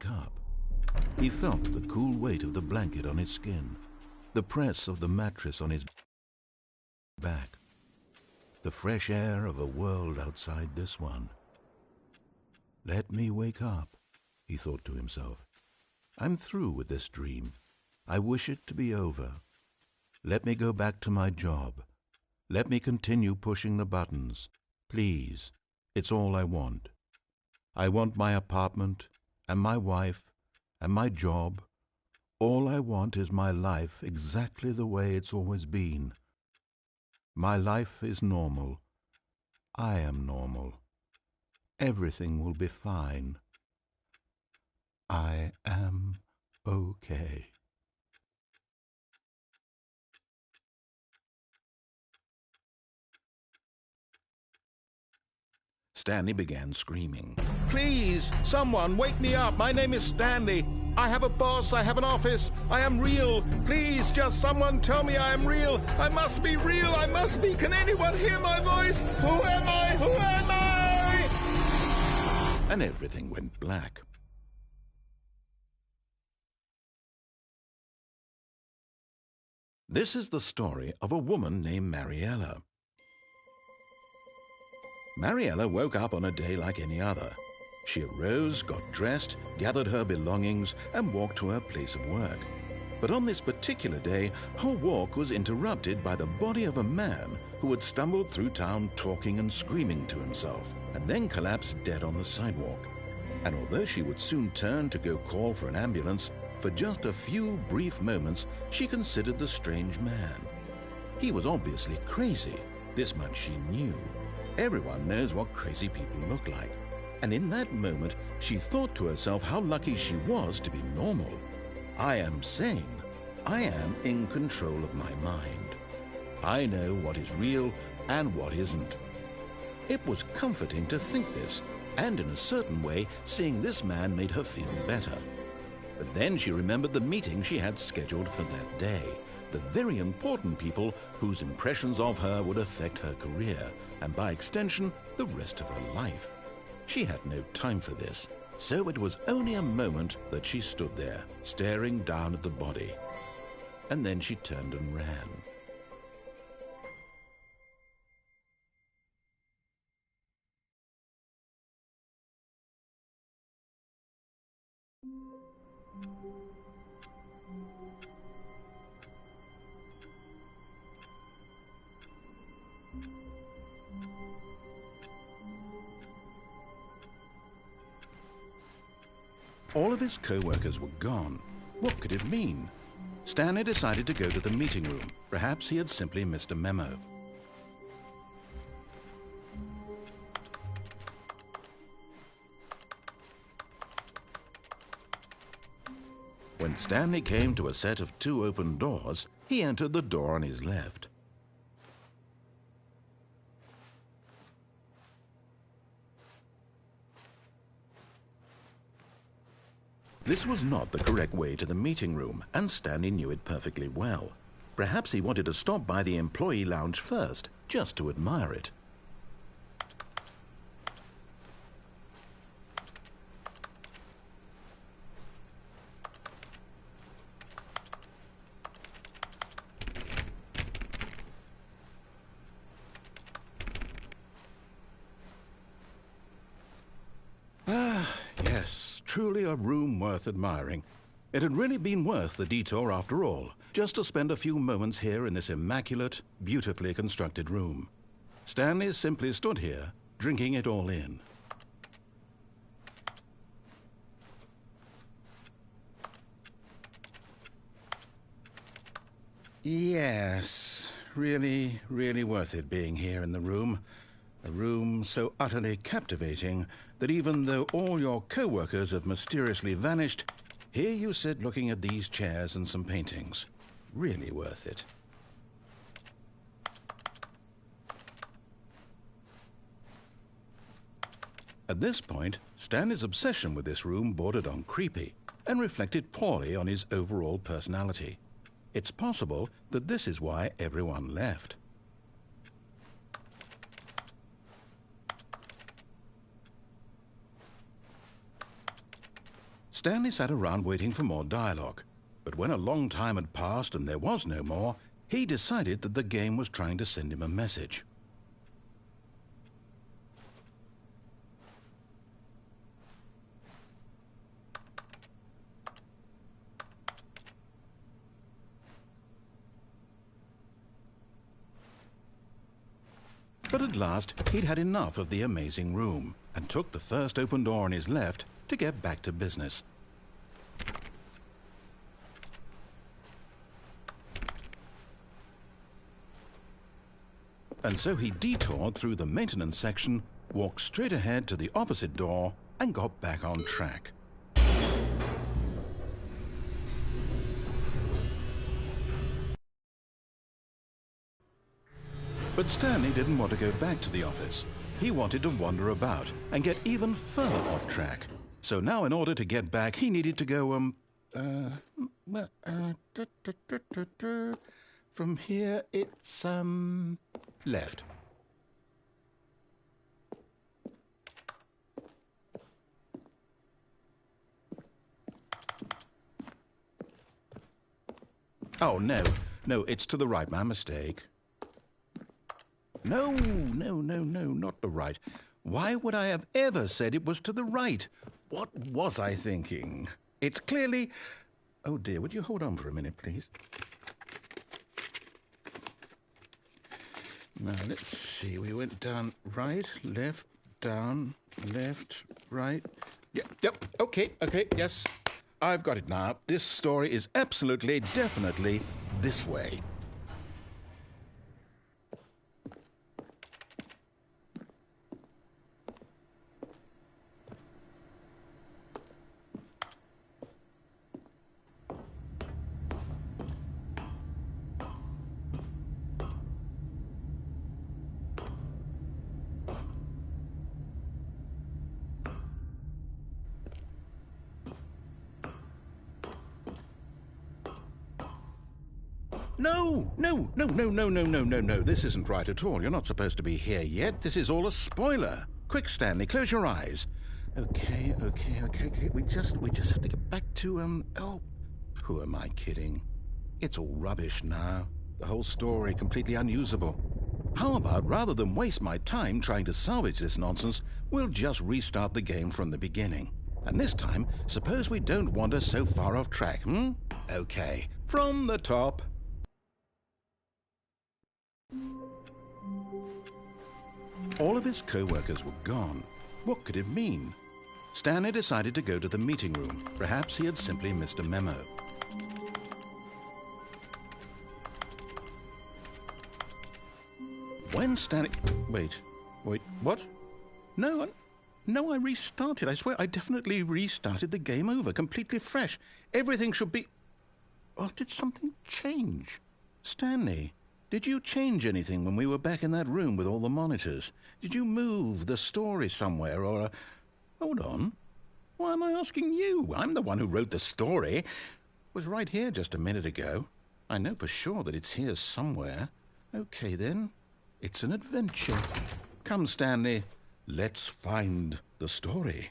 wake up. He felt the cool weight of the blanket on his skin, the press of the mattress on his back, the fresh air of a world outside this one. Let me wake up, he thought to himself. I'm through with this dream. I wish it to be over. Let me go back to my job. Let me continue pushing the buttons. Please, it's all I want. I want my apartment and my wife and my job. All I want is my life exactly the way it's always been. My life is normal. I am normal. Everything will be fine. I am okay. Stanley began screaming. Please, someone, wake me up. My name is Stanley. I have a boss. I have an office. I am real. Please, just someone tell me I am real. I must be real. I must be. Can anyone hear my voice? Who am I? Who am I? And everything went black. This is the story of a woman named Mariella. Mariella woke up on a day like any other. She arose, got dressed, gathered her belongings, and walked to her place of work. But on this particular day, her walk was interrupted by the body of a man who had stumbled through town talking and screaming to himself, and then collapsed dead on the sidewalk. And although she would soon turn to go call for an ambulance, for just a few brief moments she considered the strange man. He was obviously crazy. This much she knew. Everyone knows what crazy people look like. And in that moment, she thought to herself how lucky she was to be normal. I am sane. I am in control of my mind. I know what is real and what isn't. It was comforting to think this, and in a certain way, seeing this man made her feel better. But then she remembered the meeting she had scheduled for that day, the very important people whose impressions of her would affect her career, and by extension, the rest of her life. She had no time for this, so it was only a moment that she stood there, staring down at the body. And then she turned and ran. All of his co-workers were gone. What could it mean? Stanley decided to go to the meeting room. Perhaps he had simply missed a memo. When Stanley came to a set of 2 open doors, he entered the door on his left. This was not the correct way to the meeting room, and Stanley knew it perfectly well. Perhaps he wanted to stop by the employee lounge first, just to admire it. Yes, truly a room worth admiring. It had really been worth the detour after all, just to spend a few moments here in this immaculate, beautifully constructed room. Stanley simply stood here, drinking it all in. Yes, really, really worth it being here in the room. A room so utterly captivating that even though all your co-workers have mysteriously vanished, here you sit looking at these chairs and some paintings. Really worth it. At this point, Stanley's obsession with this room bordered on creepy and reflected poorly on his overall personality. It's possible that this is why everyone left. Stanley sat around waiting for more dialogue. But when a long time had passed and there was no more, he decided that the game was trying to send him a message. But at last, he'd had enough of the amazing room and took the first open door on his left to get back to business. And so he detoured through the maintenance section, walked straight ahead to the opposite door, and got back on track. But Stanley didn't want to go back to the office. He wanted to wander about and get even further off track. So now in order to get back, he needed to go, from here it's, left. Oh, no, it's to the right, my mistake. No, not the right. Why would I have ever said it was to the right? What was I thinking? It's clearly... Oh dear, would you hold on for a minute, please? Now, let's see. We went down right, left, down, left, right. Yep, okay, yes. I've got it now. This story is absolutely, definitely this way. No. This isn't right at all. You're not supposed to be here yet. This is all a spoiler. Quick, Stanley, close your eyes. Okay. We just have to get back to, oh, who am I kidding? It's all rubbish now. The whole story completely unusable. How about, rather than waste my time trying to salvage this nonsense, we'll just restart the game from the beginning. And this time, suppose we don't wander so far off track, Okay, from the top. All of his co-workers were gone. What could it mean? Stanley decided to go to the meeting room. Perhaps he had simply missed a memo. When Stanley... Wait, what? No, I restarted. I swear I definitely restarted the game over, completely fresh. Everything should be... Oh, did something change? Stanley, did you change anything when we were back in that room with all the monitors? Did you move the story somewhere or... Hold on. Why am I asking you? I'm the one who wrote the story. It was right here just a minute ago. I know for sure that it's here somewhere. Okay, then. It's an adventure. Come, Stanley. Let's find the story.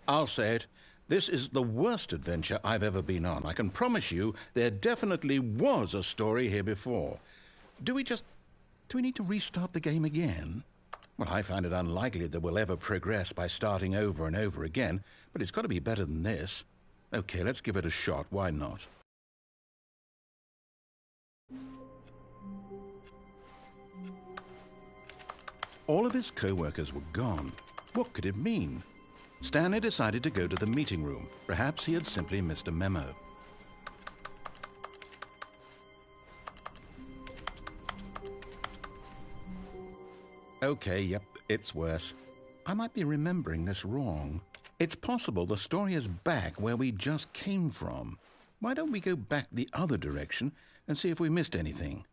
I'll say it. This is the worst adventure I've ever been on. I can promise you there definitely was a story here before. Do we need to restart the game again? Well, I find it unlikely that we'll ever progress by starting over and over again, but it's got to be better than this. Okay, let's give it a shot. Why not? All of his co-workers were gone. What could it mean? Stanley decided to go to the meeting room. Perhaps he had simply missed a memo. Okay, yep, it's worse. I might be remembering this wrong. It's possible the story is back where we just came from. Why don't we go back the other direction and see if we missed anything?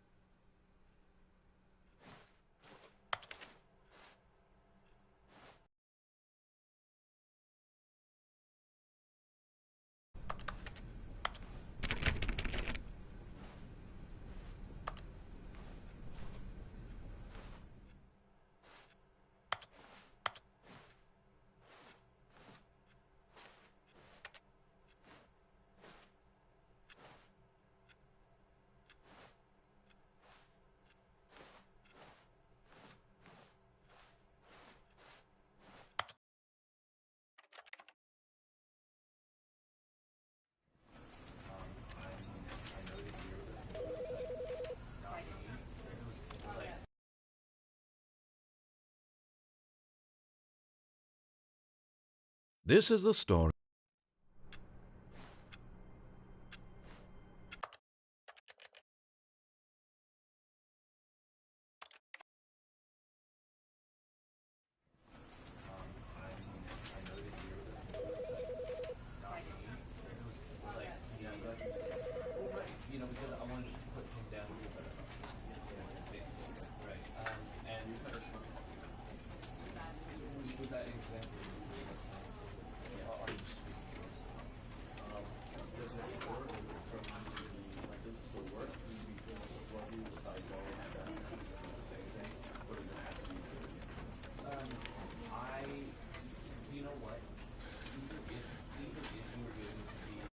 This is the story